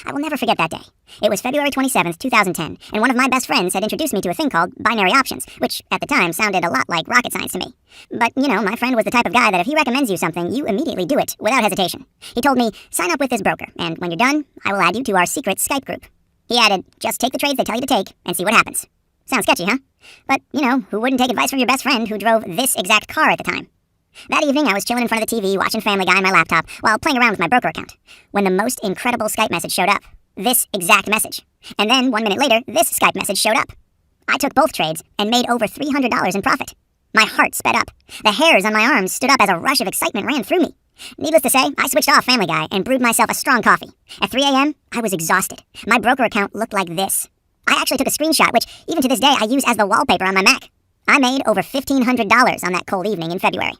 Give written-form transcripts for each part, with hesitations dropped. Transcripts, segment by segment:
I will never forget that day. It was February 27th, 2010, and one of my best friends had introduced me to a thing called binary options, which at the time sounded a lot like rocket science to me. But, my friend was the type of guy that if he recommends you something, you immediately do it, without hesitation. He told me, sign up with this broker, and when you're done, I will add you to our secret Skype group. He added, just take the trades they tell you to take, and see what happens. Sounds sketchy, huh? But, who wouldn't take advice from your best friend who drove this exact car at the time? That evening, I was chilling in front of the TV, watching Family Guy on my laptop, while playing around with my broker account, when the most incredible Skype message showed up. This exact message. And then, 1 minute later, this Skype message showed up. I took both trades and made over $300 in profit. My heart sped up. The hairs on my arms stood up as a rush of excitement ran through me. Needless to say, I switched off Family Guy and brewed myself a strong coffee. At 3 a.m., I was exhausted. My broker account looked like this. I actually took a screenshot, which, even to this day, I use as the wallpaper on my Mac. I made over $1,500 on that cold evening in February.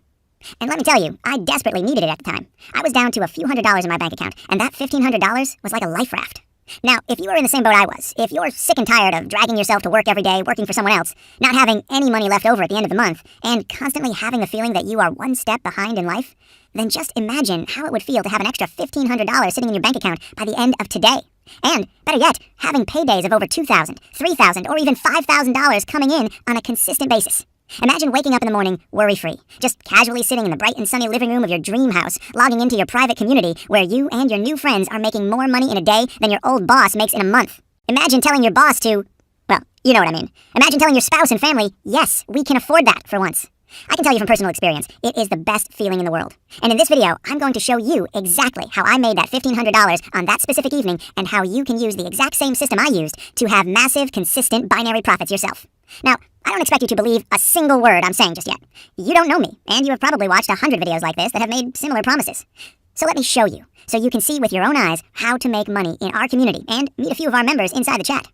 And let me tell you, I desperately needed it at the time. I was down to a few $100s in my bank account, and that $1,500 was like a life raft. Now, if you are in the same boat I was, if you're sick and tired of dragging yourself to work every day, working for someone else, not having any money left over at the end of the month, and constantly having the feeling that you are one step behind in life, then just imagine how it would feel to have an extra $1,500 sitting in your bank account by the end of today. And, better yet, having paydays of over $2,000, $3,000, or even $5,000 coming in on a consistent basis. Imagine waking up in the morning worry-free, just casually sitting in the bright and sunny living room of your dream house, logging into your private community where you and your new friends are making more money in a day than your old boss makes in a month. Imagine telling your boss to, well, you know what I mean. Imagine telling your spouse and family, yes, we can afford that for once. I can tell you from personal experience, it is the best feeling in the world. And in this video, I'm going to show you exactly how I made that $1,500 on that specific evening and how you can use the exact same system I used to have massive, consistent binary profits yourself. Now, I don't expect you to believe a single word I'm saying just yet. You don't know me, and you have probably watched 100 videos like this that have made similar promises. So let me show you, so you can see with your own eyes how to make money in our community and meet a few of our members inside the chat.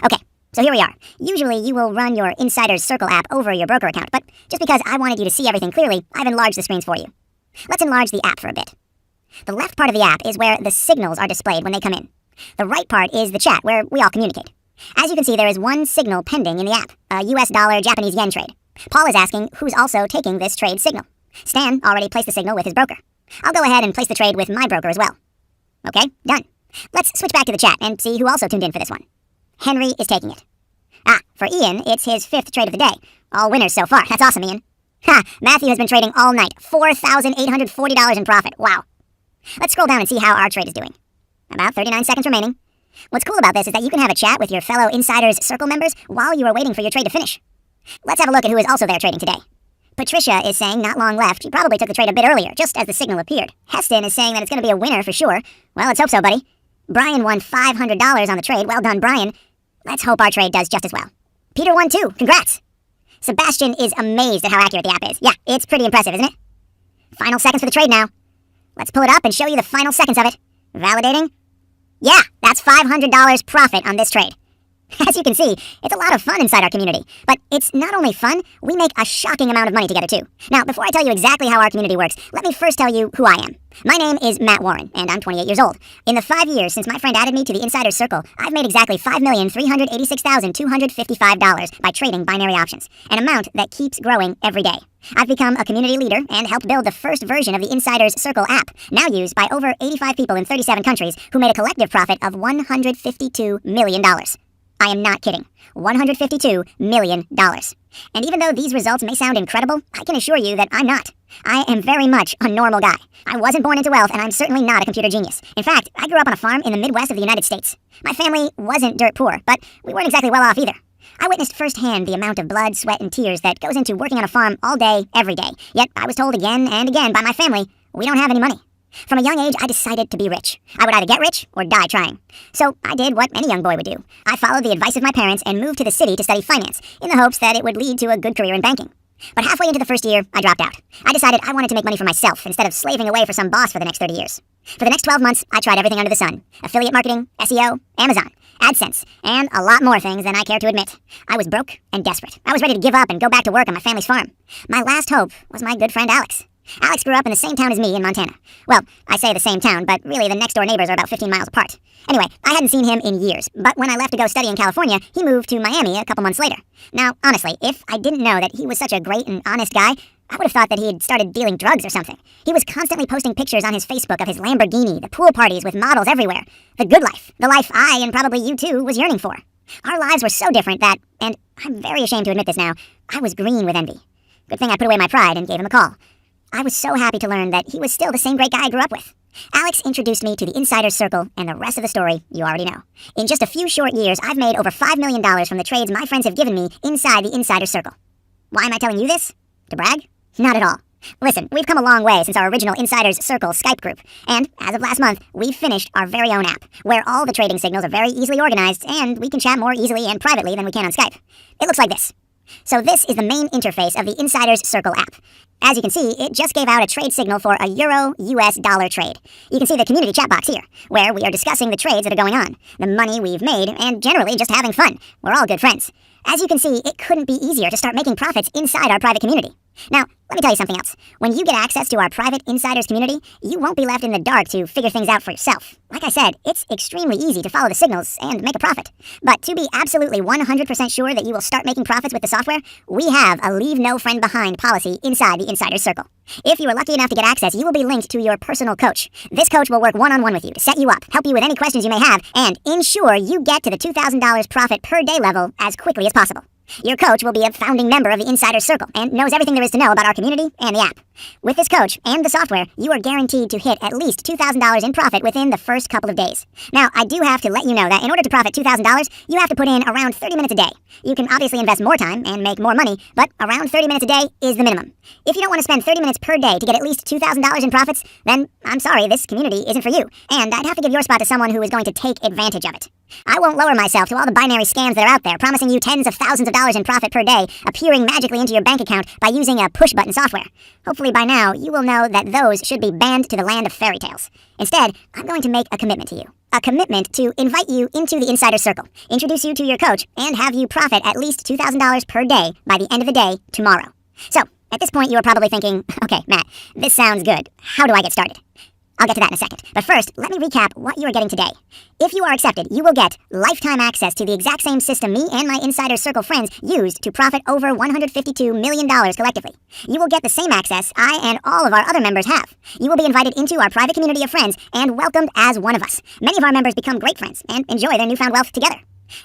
Okay. So here we are. Usually you will run your Insider's Circle app over your broker account, but just because I wanted you to see everything clearly, I've enlarged the screens for you. Let's enlarge the app for a bit. The left part of the app is where the signals are displayed when they come in. The right part is the chat, where we all communicate. As you can see, there is one signal pending in the app, a US dollar Japanese yen trade. Paul is asking who's also taking this trade signal. Stan already placed the signal with his broker. I'll go ahead and place the trade with my broker as well. Okay, done. Let's switch back to the chat and see who also tuned in for this one. Henry is taking it. For Ian, it's his 5th trade of the day. All winners so far. That's awesome, Ian. Matthew has been trading all night. $4,840 in profit. Wow. Let's scroll down and see how our trade is doing. About 39 seconds remaining. What's cool about this is that you can have a chat with your fellow Insider's Circle members while you are waiting for your trade to finish. Let's have a look at who is also there trading today. Patricia is saying not long left. She probably took the trade a bit earlier, just as the signal appeared. Heston is saying that it's going to be a winner for sure. Well, let's hope so, buddy. Brian won $500 on the trade. Well done, Brian. Let's hope our trade does just as well. Peter won too. Congrats. Sebastian is amazed at how accurate the app is. Yeah, it's pretty impressive, isn't it? Final seconds for the trade now. Let's pull it up and show you the final seconds of it. Validating. Yeah, that's $500 profit on this trade. As you can see, it's a lot of fun inside our community. But it's not only fun, we make a shocking amount of money together too. Now, before I tell you exactly how our community works, let me first tell you who I am. My name is Matt Warren, and I'm 28 years old. In the 5 years since my friend added me to the Insider's Circle, I've made exactly $5,386,255 by trading binary options, an amount that keeps growing every day. I've become a community leader and helped build the first version of the Insider's Circle app, now used by over 85 people in 37 countries who made a collective profit of $152 million. I am not kidding. $152 million. And even though these results may sound incredible, I can assure you that I'm not. I am very much a normal guy. I wasn't born into wealth, and I'm certainly not a computer genius. In fact, I grew up on a farm in the Midwest of the United States. My family wasn't dirt poor, but we weren't exactly well off either. I witnessed firsthand the amount of blood, sweat, and tears that goes into working on a farm all day, every day. Yet I was told again and again by my family, we don't have any money. From a young age, I decided to be rich. I would either get rich or die trying. So I did what any young boy would do. I followed the advice of my parents and moved to the city to study finance, in the hopes that it would lead to a good career in banking. But halfway into the first year, I dropped out. I decided I wanted to make money for myself instead of slaving away for some boss for the next 30 years. For the next 12 months, I tried everything under the sun. Affiliate marketing, SEO, Amazon, AdSense, and a lot more things than I care to admit. I was broke and desperate. I was ready to give up and go back to work on my family's farm. My last hope was my good friend Alex. Alex grew up in the same town as me in Montana. Well, I say the same town, but really the next door neighbors are about 15 miles apart. Anyway, I hadn't seen him in years, but when I left to go study in California, he moved to Miami a couple months later. Now, honestly, if I didn't know that he was such a great and honest guy, I would have thought that he had started dealing drugs or something. He was constantly posting pictures on his Facebook of his Lamborghini, the pool parties with models everywhere. The good life. The life I, and probably you too, was yearning for. Our lives were so different that, and I'm very ashamed to admit this now, I was green with envy. Good thing I put away my pride and gave him a call. I was so happy to learn that he was still the same great guy I grew up with. Alex introduced me to the Insider's Circle, and the rest of the story you already know. In just a few short years, I've made over $5 million from the trades my friends have given me inside the Insider's Circle. Why am I telling you this? To brag? Not at all. Listen, we've come a long way since our original Insider's Circle Skype group, and as of last month, we've finished our very own app, where all the trading signals are very easily organized, and we can chat more easily and privately than we can on Skype. It looks like this. So this is the main interface of the Insider's Circle app. As you can see, it just gave out a trade signal for a Euro-US dollar trade. You can see the community chat box here, where we are discussing the trades that are going on, the money we've made, and generally just having fun. We're all good friends. As you can see, it couldn't be easier to start making profits inside our private community. Now, let me tell you something else. When you get access to our private Insiders community, you won't be left in the dark to figure things out for yourself. Like I said, it's extremely easy to follow the signals and make a profit. But to be absolutely 100% sure that you will start making profits with the software, we have a leave no friend behind policy inside the Insider's Circle. If you are lucky enough to get access, you will be linked to your personal coach. This coach will work one-on-one with you to set you up, help you with any questions you may have, and ensure you get to the $2,000 profit per day level as quickly as possible. Your coach will be a founding member of the Insider's Circle and knows everything there is to know about our community and the app. With this coach and the software, you are guaranteed to hit at least $2,000 in profit within the first couple of days. Now, I do have to let you know that in order to profit $2,000, you have to put in around 30 minutes a day. You can obviously invest more time and make more money, but around 30 minutes a day is the minimum. If you don't want to spend 30 minutes per day to get at least $2,000 in profits, then I'm sorry, this community isn't for you, and I'd have to give your spot to someone who is going to take advantage of it. I won't lower myself to all the binary scams that are out there, promising you tens of thousands of dollars in profit per day, appearing magically into your bank account by using a push-button software. Hopefully by now, you will know that those should be banned to the land of fairy tales. Instead, I'm going to make a commitment to you. A commitment to invite you into the Insider's Circle, introduce you to your coach, and have you profit at least $2,000 per day by the end of the day tomorrow. So, at this point, you are probably thinking, okay, Matt, this sounds good. How do I get started? I'll get to that in a second, but first, let me recap what you are getting today. If you are accepted, you will get lifetime access to the exact same system me and my Insider's Circle friends used to profit over $152 million collectively. You will get the same access I and all of our other members have. You will be invited into our private community of friends and welcomed as one of us. Many of our members become great friends and enjoy their newfound wealth together.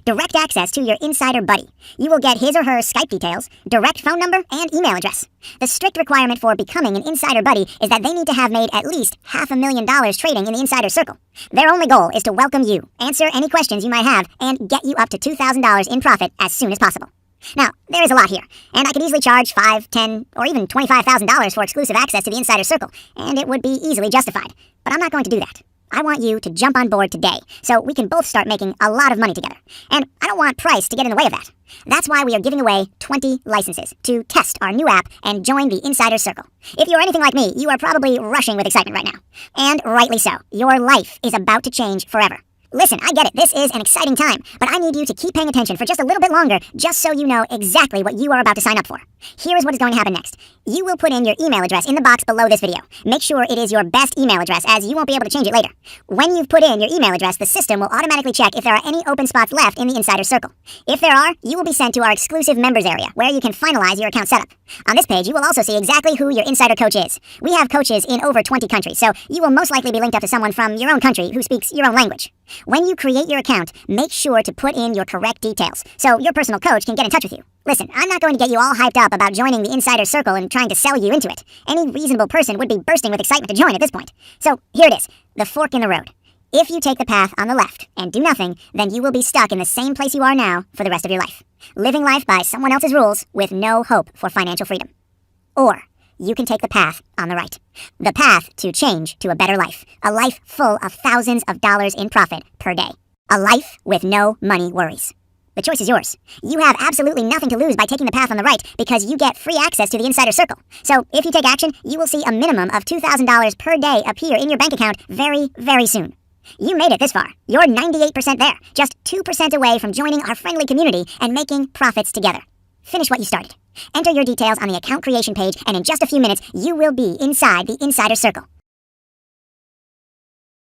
Direct access to your Insider buddy. You will get his or her Skype details, direct phone number, and email address. The strict requirement for becoming an Insider buddy is that they need to have made at least $500,000 trading in the Insider's Circle. Their only goal is to welcome you, answer any questions you might have, and get you up to $2,000 in profit as soon as possible. Now, there is a lot here, and I could easily charge $5,000, $10,000, or even $25,000 for exclusive access to the Insider's Circle, and it would be easily justified. But I'm not going to do that. I want you to jump on board today, so we can both start making a lot of money together. And I don't want price to get in the way of that. That's why we are giving away 20 licenses to test our new app and join the Insider's Circle. If you're anything like me, you are probably rushing with excitement right now. And rightly so. Your life is about to change forever. Listen, I get it. This is an exciting time, but I need you to keep paying attention for just a little bit longer, just so you know exactly what you are about to sign up for. Here is what is going to happen next. You will put in your email address in the box below this video. Make sure it is your best email address, as you won't be able to change it later. When you've put in your email address, the system will automatically check if there are any open spots left in the Insider's Circle. If there are, you will be sent to our exclusive members area, where you can finalize your account setup. On this page, you will also see exactly who your Insider coach is. We have coaches in over 20 countries, so you will most likely be linked up to someone from your own country who speaks your own language. When you create your account, make sure to put in your correct details, so your personal coach can get in touch with you. Listen, I'm not going to get you all hyped up about joining the Insider's Circle and trying to sell you into it. Any reasonable person would be bursting with excitement to join at this point. So, here it is, the fork in the road. If you take the path on the left and do nothing, then you will be stuck in the same place you are now for the rest of your life, living life by someone else's rules with no hope for financial freedom. Or you can take the path on the right, the path to change to a better life, a life full of thousands of dollars in profit per day, a life with no money worries. The choice is yours. You have absolutely nothing to lose by taking the path on the right because you get free access to the Insider's Circle. So if you take action, you will see a minimum of $2,000 per day appear in your bank account very, very soon. You made it this far. You're 98% there, just 2% away from joining our friendly community and making profits together. Finish what you started. Enter your details on the account creation page, and in just a few minutes, you will be inside the Insider Circle.